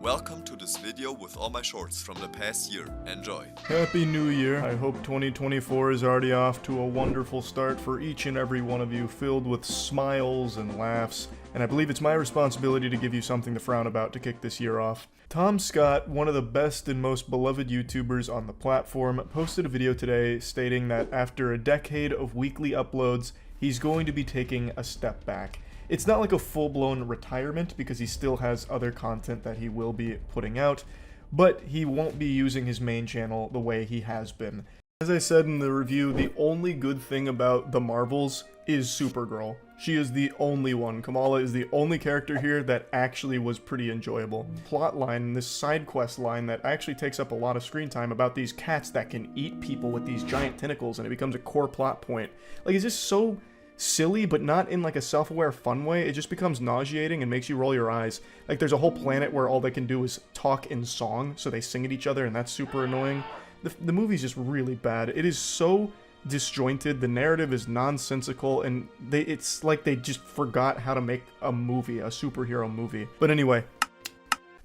Welcome to this video with all my shorts from the past year. Enjoy. Happy New Year. I hope 2024 is already off to a wonderful start for each and every one of you, filled with smiles and laughs, and I believe it's my responsibility to give you something to frown about to kick this year off. Tom Scott, one of the best and most beloved YouTubers on the platform, posted a video today stating that after a decade of weekly uploads, he's going to be taking a step back. It's not like a full-blown retirement because he still has other content that he will be putting out, but he won't be using his main channel the way he has been. As I said in the review, the only good thing about the Marvels is Supergirl. She is the only one. Kamala is the only character here that actually was pretty enjoyable. Plotline, this side quest line that actually takes up a lot of screen time about these cats that can eat people with these giant tentacles, and it becomes a core plot point. Like, it's just so silly, but not in like a self-aware fun way. It just becomes nauseating and makes you roll your eyes. Like, there's a whole planet where all they can do is talk in song, so they sing at each other, and that's super annoying. The movie's just really bad. It is so disjointed, the narrative is nonsensical, and it's like they just forgot how to make a movie, a superhero movie. But anyway,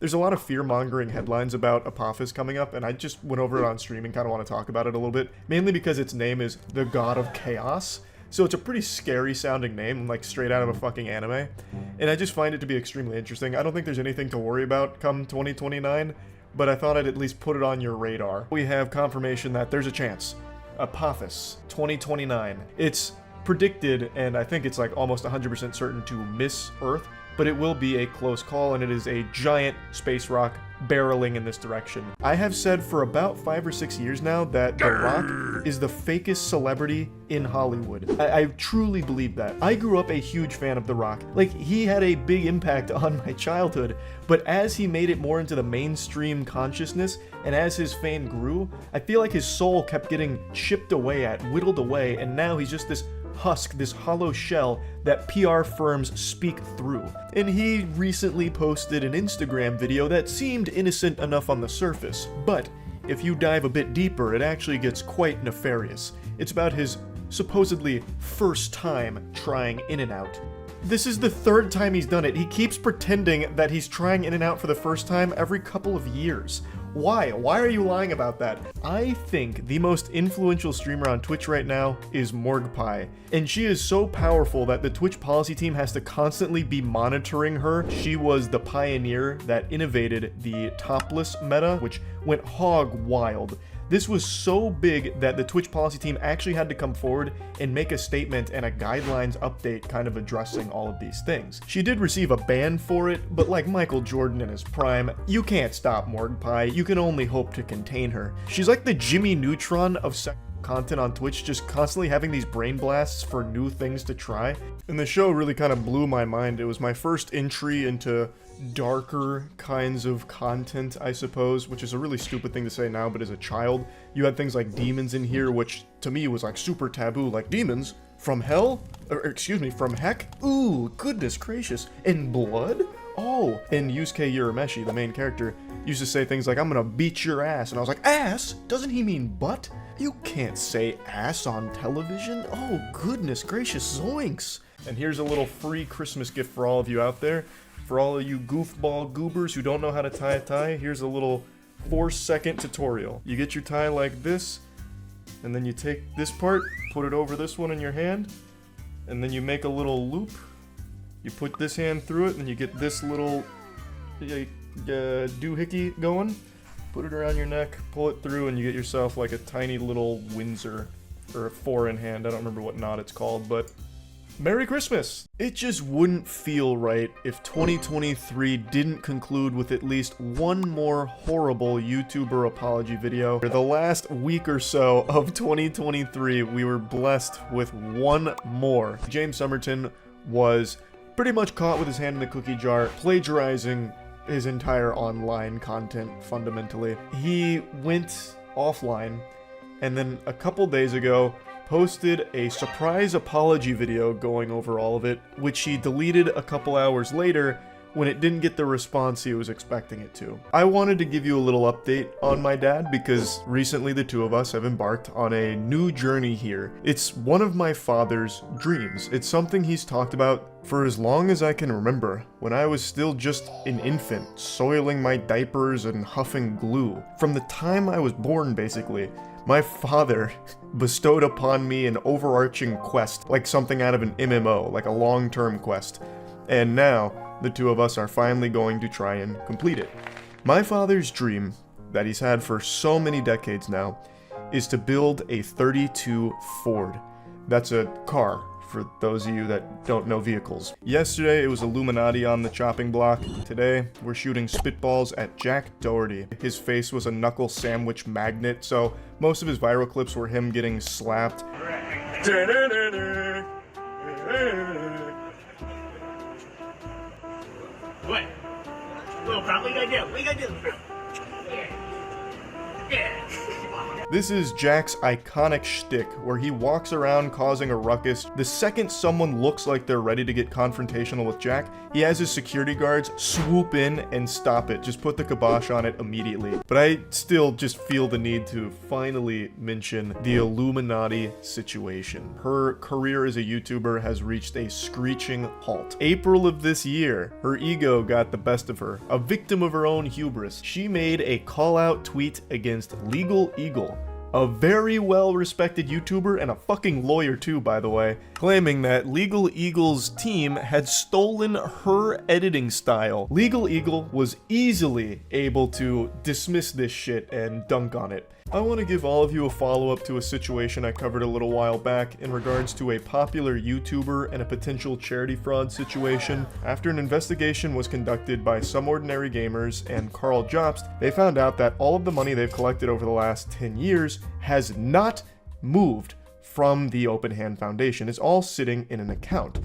there's a lot of fear-mongering headlines about Apophis coming up, and I just went over it on stream and kind of want to talk about it a little bit, mainly because its name is the God of Chaos. So it's a pretty scary sounding name, like straight out of a fucking anime. And I just find it to be extremely interesting. I don't think there's anything to worry about come 2029, but I thought I'd at least put it on your radar. We have confirmation that there's a chance. Apophis 2029. It's predicted, and I think it's like almost 100% certain to miss Earth, but it will be a close call, and it is a giant space rock barreling in this direction. I have said for about 5 or 6 years now that The Rock is the fakest celebrity in Hollywood. I truly believe that. I grew up a huge fan of The Rock. Like, he had a big impact on my childhood, but as he made it more into the mainstream consciousness, and as his fame grew, I feel like his soul kept getting chipped away at, whittled away, and now he's just this husk, this hollow shell that PR firms speak through. And he recently posted an Instagram video that seemed innocent enough on the surface, but if you dive a bit deeper, it actually gets quite nefarious. It's about his supposedly first time trying In-N-Out. This is the third time he's done it. He keeps pretending that he's trying In-N-Out for the first time every couple of years. Why? Why are you lying about that? I think the most influential streamer on Twitch right now is Morgpie, and she is so powerful that the Twitch policy team has to constantly be monitoring her. She was the pioneer that innovated the topless meta, which went hog wild. This was so big that the Twitch policy team actually had to come forward and make a statement and a guidelines update kind of addressing all of these things. She did receive a ban for it, but like Michael Jordan in his prime, you can't stop Morgpie, you can only hope to contain her. She's like the Jimmy Neutron of content on Twitch, just constantly having these brain blasts for new things to try. And the show really kind of blew my mind. It was my first entry into darker kinds of content, I suppose, which is a really stupid thing to say now, but as a child, you had things like demons in here, which to me was like super taboo, like demons from hell? Or excuse me, from heck? Ooh, goodness gracious. And blood? Oh, and Yusuke Urameshi, the main character, used to say things like, I'm gonna beat your ass, and I was like, ass? Doesn't he mean butt? You can't say ass on television. Oh, goodness gracious zoinks. And here's a little free Christmas gift for all of you out there. For all of you goofball goobers who don't know how to tie a tie, here's a little 4-second tutorial. You get your tie like this, and then you take this part, put it over this one in your hand, and then you make a little loop. You put this hand through it, and you get this little doohickey going. Put it around your neck, pull it through, and you get yourself like a tiny little Windsor, or a 4-in-hand. I don't remember what knot it's called, but Merry Christmas! It just wouldn't feel right if 2023 didn't conclude with at least one more horrible YouTuber apology video. For the last week or so of 2023, we were blessed with one more. James Somerton was pretty much caught with his hand in the cookie jar, plagiarizing his entire online content, fundamentally. He went offline, and then a couple days ago, posted a surprise apology video going over all of it, which he deleted a couple hours later when it didn't get the response he was expecting it to. I wanted to give you a little update on my dad because recently the two of us have embarked on a new journey here. It's one of my father's dreams. It's something he's talked about for as long as I can remember, when I was still just an infant, soiling my diapers and huffing glue. From the time I was born, basically, my father bestowed upon me an overarching quest, like something out of an MMO, like a long-term quest. And now, the two of us are finally going to try and complete it. My father's dream, that he's had for so many decades now, is to build a 32 Ford. That's a car, for those of you that don't know vehicles. Yesterday, it was Illuminati on the chopping block. Today, we're shooting spitballs at Jack Doherty. His face was a knuckle sandwich magnet, so most of his viral clips were him getting slapped. What? Well, bro, what you gonna do? What you gonna do, bro? Yeah. This is Jack's iconic shtick, where he walks around causing a ruckus. The second someone looks like they're ready to get confrontational with Jack, he has his security guards swoop in and stop it. Just put the kibosh on it immediately. But I still just feel the need to finally mention the Illuminati situation. Her career as a YouTuber has reached a screeching halt. April of this year, her ego got the best of her. A victim of her own hubris, she made a call-out tweet against Legal Eagle, a very well-respected YouTuber and a fucking lawyer too, by the way, claiming that Legal Eagle's team had stolen her editing style. Legal Eagle was easily able to dismiss this shit and dunk on it. I want to give all of you a follow-up to a situation I covered a little while back in regards to a popular YouTuber and a potential charity fraud situation. After an investigation was conducted by Some Ordinary Gamers and Carl Jobst, they found out that all of the money they've collected over the last 10 years has not moved from the Open Hand Foundation. It's all sitting in an account.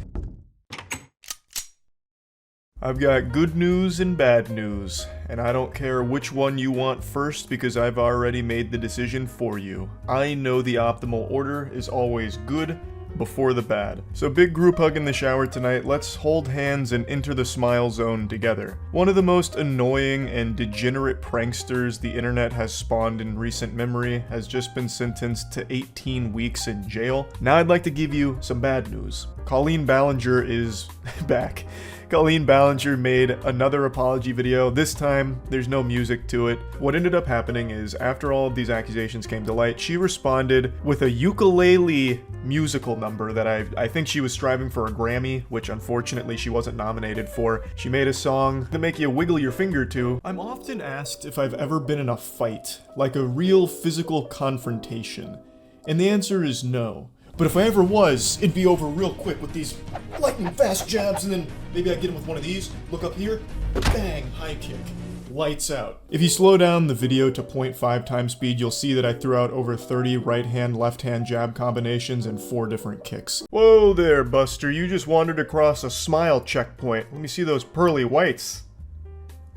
I've got good news and bad news, and I don't care which one you want first because I've already made the decision for you. I know the optimal order is always good before the bad. So big group hug in the shower tonight. Let's hold hands and enter the smile zone together. One of the most annoying and degenerate pranksters the internet has spawned in recent memory has just been sentenced to 18 weeks in jail. Now I'd like to give you some bad news. Colleen Ballinger is back. Colleen Ballinger made another apology video. This time, there's no music to it. What ended up happening is, after all of these accusations came to light, she responded with a ukulele musical number that I think she was striving for a Grammy, which unfortunately she wasn't nominated for. She made a song to make you wiggle your finger to. I'm often asked if I've ever been in a fight, like a real physical confrontation, and the answer is no. But if I ever was, it'd be over real quick with these lightning fast jabs, and then maybe I'd get him with one of these, look up here, bang, high kick, lights out. If you slow down the video to 0.5 times speed, you'll see that I threw out over 30 right hand, left hand jab combinations and 4 different kicks. Whoa there, Buster, you just wandered across a smile checkpoint. Let me see those pearly whites.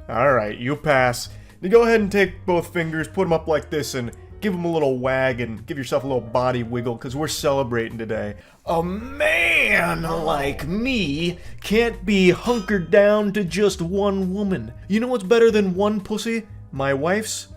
Alright, you pass. Now go ahead and take both fingers, put them up like this, and give them a little wag and give yourself a little body wiggle, because we're celebrating today. A man like me can't be hunkered down to just one woman. You know what's better than one pussy? My wife's?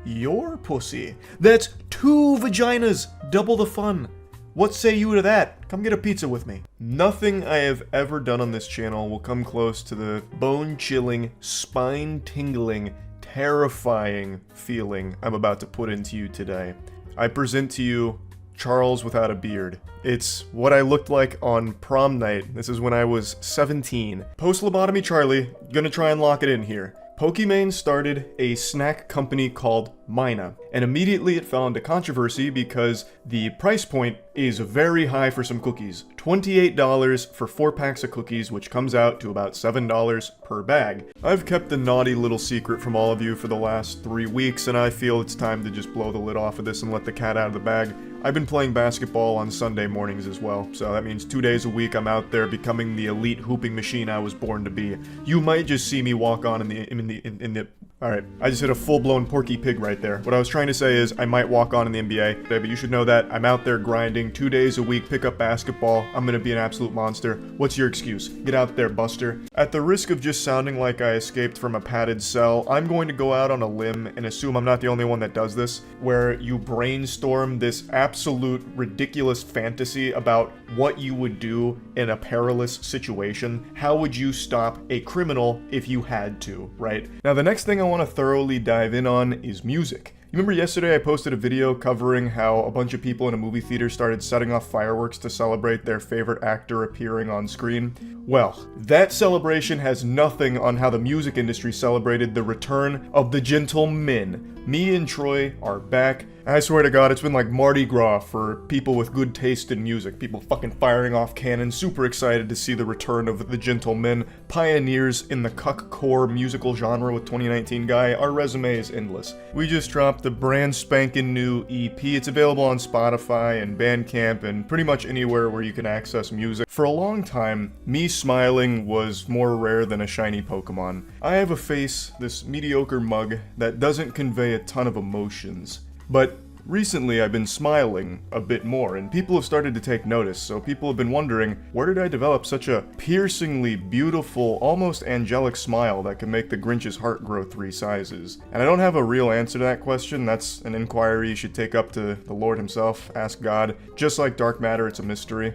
Your pussy. That's 2 vaginas, double the fun. What say you to that? Come get a pizza with me. Nothing I have ever done on this channel will come close to the bone-chilling, spine-tingling, terrifying feeling I'm about to put into you today. I present to you Charles without a beard. It's what I looked like on prom night. This is when I was 17. Post-lobotomy Charlie, gonna try and lock it in here. Pokimane started a snack company called Mina, and immediately it fell into controversy because the price point is very high for some cookies. $28 for 4 packs of cookies, which comes out to about $7 per bag. I've kept a naughty little secret from all of you for the last 3 weeks, and I feel it's time to just blow the lid off of this and let the cat out of the bag. I've been playing basketball on Sunday mornings as well, so that means 2 days a week I'm out there becoming the elite hooping machine I was born to be. You might just see me walk on in the Alright, I just hit a full-blown Porky Pig right there. What I was trying to say is I might walk on in the NBA today, but you should know that I'm out there grinding 2 days a week, pick up basketball. I'm gonna be an absolute monster. What's your excuse? Get out there, Buster. At the risk of just sounding like I escaped from a padded cell, I'm going to go out on a limb and assume I'm not the only one that does this, where you brainstorm this absolute ridiculous fantasy about what you would do in a perilous situation. How would you stop a criminal if you had to, right? Now, the next thing I want to thoroughly dive in on is music. You remember yesterday I posted a video covering how a bunch of people in a movie theater started setting off fireworks to celebrate their favorite actor appearing on screen? Well, that celebration has nothing on how the music industry celebrated the return of the gentlemen. Me and Troy are back. I swear to God, it's been like Mardi Gras for people with good taste in music. People fucking firing off cannons, super excited to see the return of the gentlemen, pioneers in the cuck-core musical genre with 2019 Guy. Our resume is endless. We just dropped the brand spanking new EP. It's available on Spotify and Bandcamp and pretty much anywhere where you can access music. For a long time, me smiling was more rare than a shiny Pokemon. I have a face, this mediocre mug, that doesn't convey a ton of emotions. But recently I've been smiling a bit more, and people have started to take notice, so people have been wondering, where did I develop such a piercingly beautiful, almost angelic smile that can make the Grinch's heart grow 3 sizes? And I don't have a real answer to that question. That's an inquiry you should take up to the Lord himself, ask God. Just like dark matter, it's a mystery.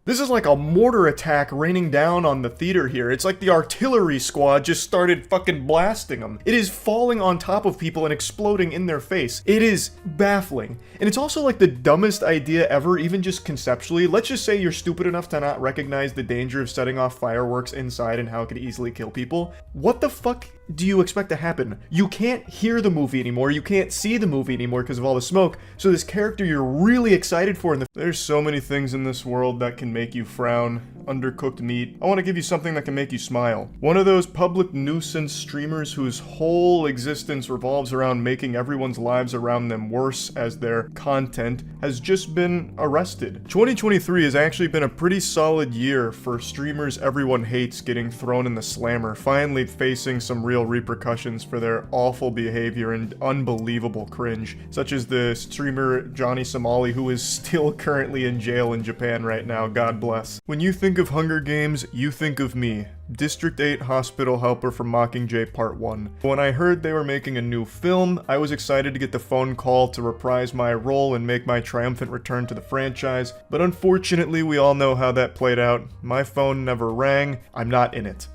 This is like a mortar attack raining down on the theater here. It's like the artillery squad just started fucking blasting them. It is falling on top of people and exploding in their face. It is baffling. And it's also like the dumbest idea ever, even just conceptually. Let's just say you're stupid enough to not recognize the danger of setting off fireworks inside and how it could easily kill people. What the fuck do you expect to happen? You can't hear the movie anymore, you can't see the movie anymore because of all the smoke, so this character you're really excited for there's so many things in this world that can make you frown. Undercooked meat. I want to give you something that can make you smile. One of those public nuisance streamers whose whole existence revolves around making everyone's lives around them worse as their content has just been arrested. 2023 has actually been a pretty solid year for streamers everyone hates getting thrown in the slammer, finally facing some real repercussions for their awful behavior and unbelievable cringe, such as the streamer Johnny Somali, who is still currently in jail in Japan right now, God bless. When you think of Hunger Games, you think of me, District 8 hospital helper from Mockingjay Part 1. When I heard they were making a new film, I was excited to get the phone call to reprise my role and make my triumphant return to the franchise, but unfortunately we all know how that played out. My phone never rang, I'm not in it.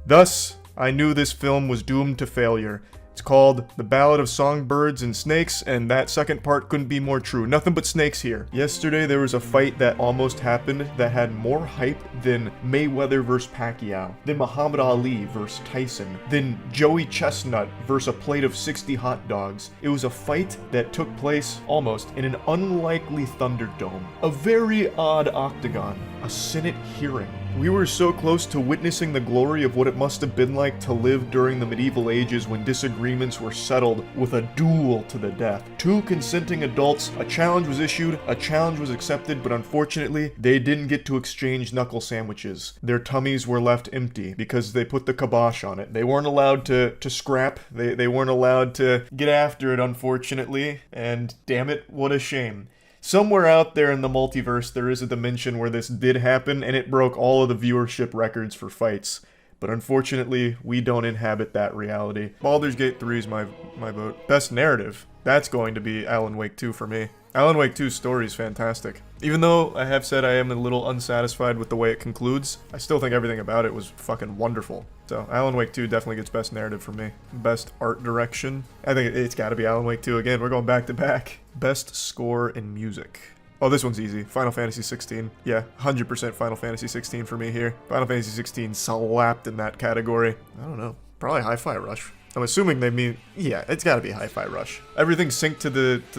Thus, I knew this film was doomed to failure. It's called The Ballad of Songbirds and Snakes, and that second part couldn't be more true. Nothing but snakes here. Yesterday there was a fight that almost happened that had more hype than Mayweather vs. Pacquiao, than Muhammad Ali vs. Tyson, than Joey Chestnut vs. a plate of 60 hot dogs. It was a fight that took place almost in an unlikely Thunderdome, a very odd octagon, a Senate hearing. We were so close to witnessing the glory of what it must have been like to live during the medieval ages when disagreements were settled with a duel to the death. 2 consenting adults, a challenge was issued, a challenge was accepted, but unfortunately, they didn't get to exchange knuckle sandwiches. Their tummies were left empty because they put the kibosh on it. They weren't allowed to scrap, they weren't allowed to get after it, unfortunately, and damn it, what a shame. Somewhere out there in the multiverse, there is a dimension where this did happen, and it broke all of the viewership records for fights. But unfortunately, we don't inhabit that reality. Baldur's Gate 3 is my vote. Best narrative. That's going to be Alan Wake 2 for me. Alan Wake 2's story is fantastic. Even though I have said I am a little unsatisfied with the way it concludes, I still think everything about it was fucking wonderful. So Alan Wake 2 definitely gets best narrative for me. Best art direction. I think it's gotta be Alan Wake 2 again. We're going back to back. Best score in music. Oh, this one's easy. Final Fantasy 16. Yeah, 100% Final Fantasy 16 for me here. Final Fantasy 16 slapped in that category. I don't know. Probably Hi-Fi Rush. I'm assuming they mean, yeah, it's gotta be Hi-Fi Rush. Everything synced to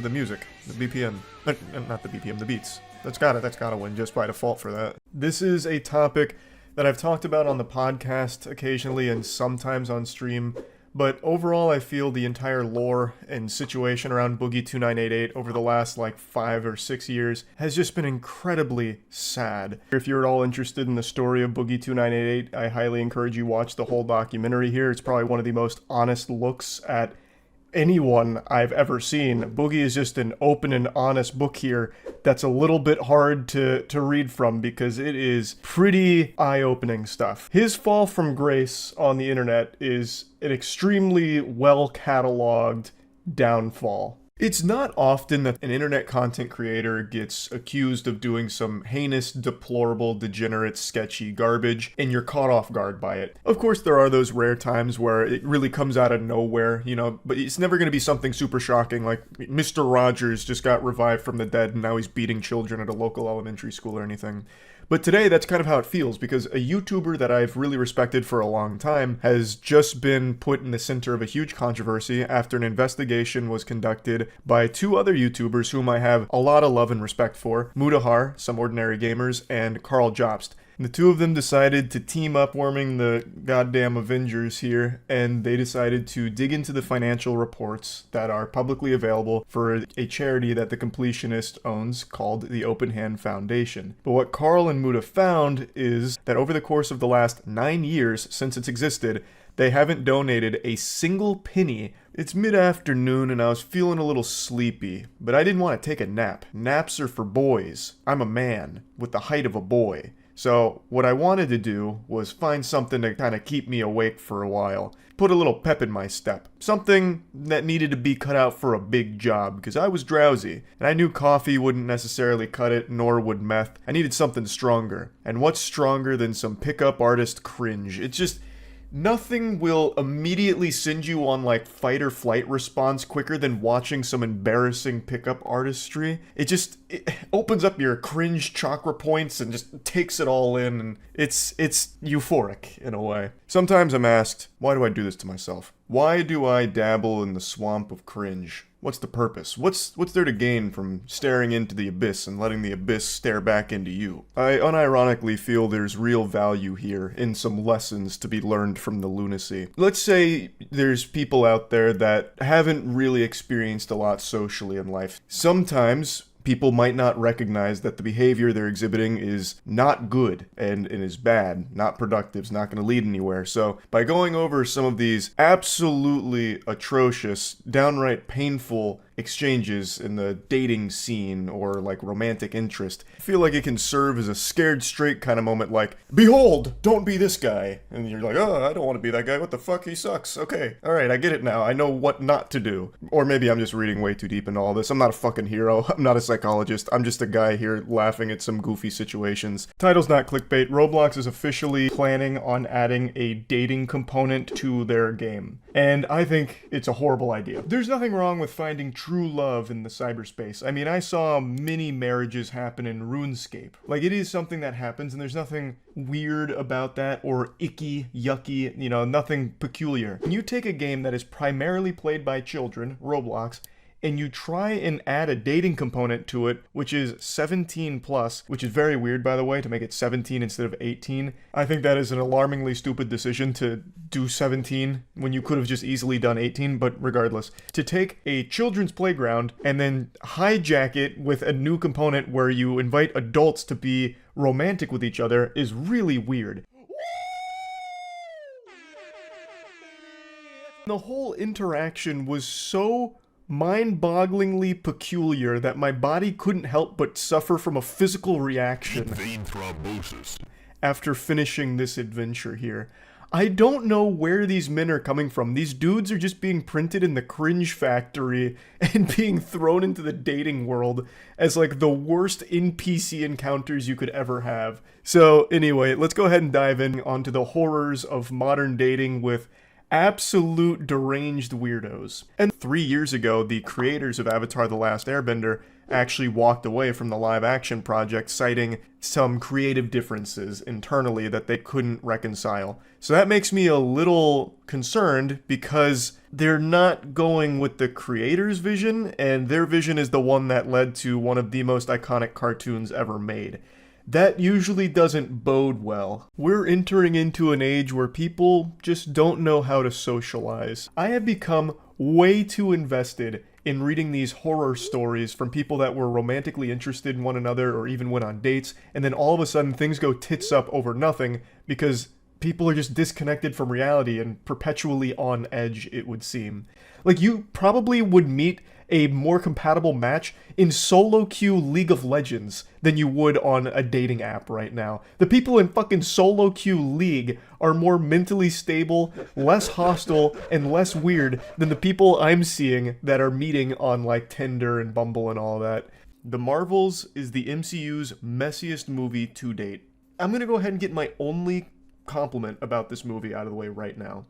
the music, the BPM. Not the BPM, the beats. That's gotta win just by default for that. This is a topic that I've talked about on the podcast occasionally and sometimes on stream, But overall, I feel the entire lore and situation around Boogie 2988 over the last like 5 or 6 years has just been incredibly sad. If you're at all interested in the story of Boogie 2988, I highly encourage you watch the whole documentary here. It's probably one of the most honest looks at anyone I've ever seen. Boogie is just an open and honest book here that's a little bit hard to read from because it is pretty eye-opening stuff. His fall from grace on the internet is an extremely well-cataloged downfall. It's not often that an internet content creator gets accused of doing some heinous, deplorable, degenerate, sketchy garbage, and you're caught off guard by it. Of course, there are those rare times where it really comes out of nowhere, you know, but it's never going to be something super shocking like Mr. Rogers just got revived from the dead and now he's beating children at a local elementary school or anything. But today, that's kind of how it feels, because a YouTuber that I've really respected for a long time has just been put in the center of a huge controversy after an investigation was conducted by 2 other YouTubers whom I have a lot of love and respect for, Mudahar, Some Ordinary Gamers, and Carl Jobst. And the 2 of them decided to team up forming the goddamn Avengers here, and they decided to dig into the financial reports that are publicly available for a charity that the Completionist owns called the Open Hand Foundation. But what Carl and Muda found is that over the course of the last 9 years since it's existed, they haven't donated a single penny. It's mid-afternoon and I was feeling a little sleepy, but I didn't want to take a nap. Naps are for boys. I'm a man with the height of a boy. So what I wanted to do was find something to kind of keep me awake for a while. Put a little pep in my step. Something that needed to be cut out for a big job, because I was drowsy, and I knew coffee wouldn't necessarily cut it, nor would meth. I needed something stronger. And what's stronger than some pickup artist cringe? It's just... nothing will immediately send you on like fight or flight response quicker than watching some embarrassing pickup artistry. It opens up your cringe chakra points and just takes it all in, and it's euphoric in a way. Sometimes I'm asked, why do I do this to myself? Why do I dabble in the swamp of cringe? What's the purpose? What's there to gain from staring into the abyss and letting the abyss stare back into you? I unironically feel there's real value here in some lessons to be learned from the lunacy. Let's say there's people out there that haven't really experienced a lot socially in life. Sometimes people might not recognize that the behavior they're exhibiting is not good and is bad, not productive, is not going to lead anywhere. So by going over some of these absolutely atrocious, downright painful exchanges in the dating scene or like romantic interest, I feel like it can serve as a scared straight kind of moment like, behold, don't be this guy. And you're like, oh, I don't want to be that guy. What the fuck? He sucks. Okay. All right. I get it now. I know what not to do. Or maybe I'm just reading way too deep into all this. I'm not a fucking hero. I'm not a psychologist. I'm just a guy here laughing at some goofy situations. Title's not clickbait. Roblox is officially planning on adding a dating component to their game. And I think it's a horrible idea. There's nothing wrong with finding true love in the cyberspace. I mean, I saw many marriages happen in RuneScape. Like, it is something that happens, and there's nothing weird about that or icky, yucky, you know, nothing peculiar. When you take a game that is primarily played by children, Roblox, and you try and add a dating component to it, which is 17 plus, which is very weird, by the way, to make it 17 instead of 18. I think that is an alarmingly stupid decision to do 17 when you could have just easily done 18, but regardless. To take a children's playground and then hijack it with a new component where you invite adults to be romantic with each other is really weird. The whole interaction was so mind-bogglingly peculiar that my body couldn't help but suffer from a physical reaction Vein thrombosis. after finishing this adventure here. I don't know where these men are coming from. These dudes are just being printed in the cringe factory and being thrown into the dating world as like the worst NPC encounters you could ever have. So anyway, let's go ahead and dive in onto the horrors of modern dating with absolute deranged weirdos. And 3 years ago, the creators of Avatar: The Last Airbender actually walked away from the live-action project, citing some creative differences internally that they couldn't reconcile. So that makes me a little concerned because they're not going with the creators' vision, and their vision is the one that led to one of the most iconic cartoons ever made. that usually doesn't bode well. We're entering into an age where people just don't know how to socialize. I have become way too invested in reading these horror stories from people that were romantically interested in one another or even went on dates, and then all of a sudden things go tits up over nothing because people are just disconnected from reality and perpetually on edge, it would seem. Like, you probably would meet a more compatible match in solo queue League of Legends than you would on a dating app right now. The people in fucking solo queue League are more mentally stable, less hostile, and less weird than the people I'm seeing that are meeting on like Tinder and Bumble and all that. The Marvels is the MCU's messiest movie to date. I'm gonna go ahead and get my only compliment about this movie out of the way right now.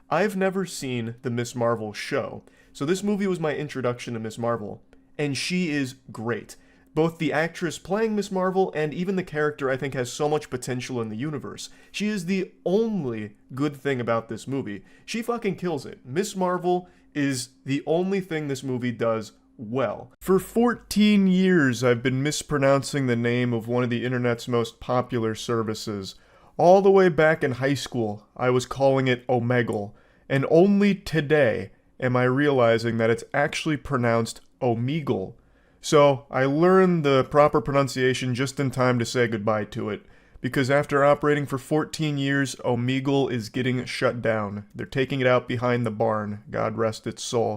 I've never seen the Miss Marvel show, so this movie was my introduction to Miss Marvel, and she is great. Both the actress playing Miss Marvel and even the character I think has so much potential in the universe. She is the only good thing about this movie. She fucking kills it. Miss Marvel is the only thing this movie does well. For 14 years I've been mispronouncing the name of one of the internet's most popular services. All the way back in high school, I was calling it Omegle, and only today am I realizing that it's actually pronounced Omegle. So I learned the proper pronunciation just in time to say goodbye to it, because after operating for 14 years, Omegle is getting shut down. They're taking it out behind the barn, God rest its soul.